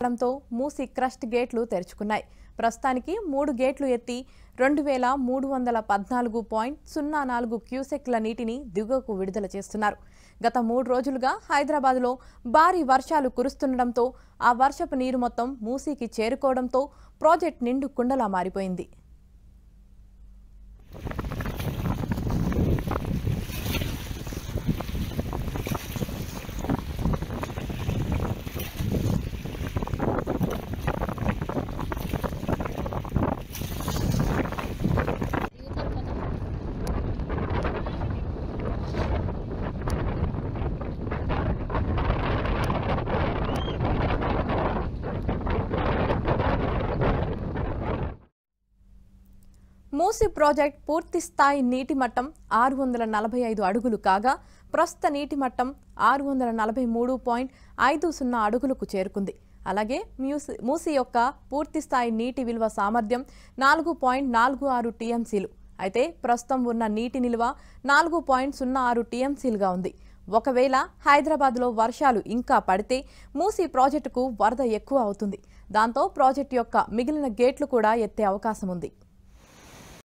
రావడంతో మూసి క్రస్ట్ గేట్లు తెరుచుకున్నాయి. ప్రస్తుతానికి 3 గేట్లు ఎత్తి 2314.04 క్యూసెక్ల నీటిని దిగువకు విడుదల చేస్తున్నారు. గత 3 రోజులుగా హైదరాబాద్లో భారీ వర్షాలు కురుస్తుండటంతో ఆ వర్షపు నీరు మొత్తం మూసీకి చేరుకోవడంతో ప్రాజెక్ట్ నిండు కుండలా మారిపోయింది. మూసీ ప్రాజెక్ట్ పూర్తి స్థాయి నీటి మట్టం 645 అడుగులు కాగా ప్రస్తుత నీటి మట్టం 643.50 అడుగులకు చేరుకుంది. అలాగే మూసీ యొక్క పూర్తి స్థాయి నీటి విలువ సామర్థ్యం 4.46 టీఎంసీలు. అయితే ప్రస్తుతం ఉన్న నీటి నిల్వ 4.06 టీఎంసీలుగా ఉంది. ఒకవేళ హైదరాబాద్లో వర్షాలు ఇంకా పడితే మూసీ ప్రాజెక్టుకు వరద ఎక్కువ అవుతుంది. దాంతో ప్రాజెక్టు యొక్క మిగిలిన గేట్లు కూడా ఎత్తే అవకాశం ఉంది.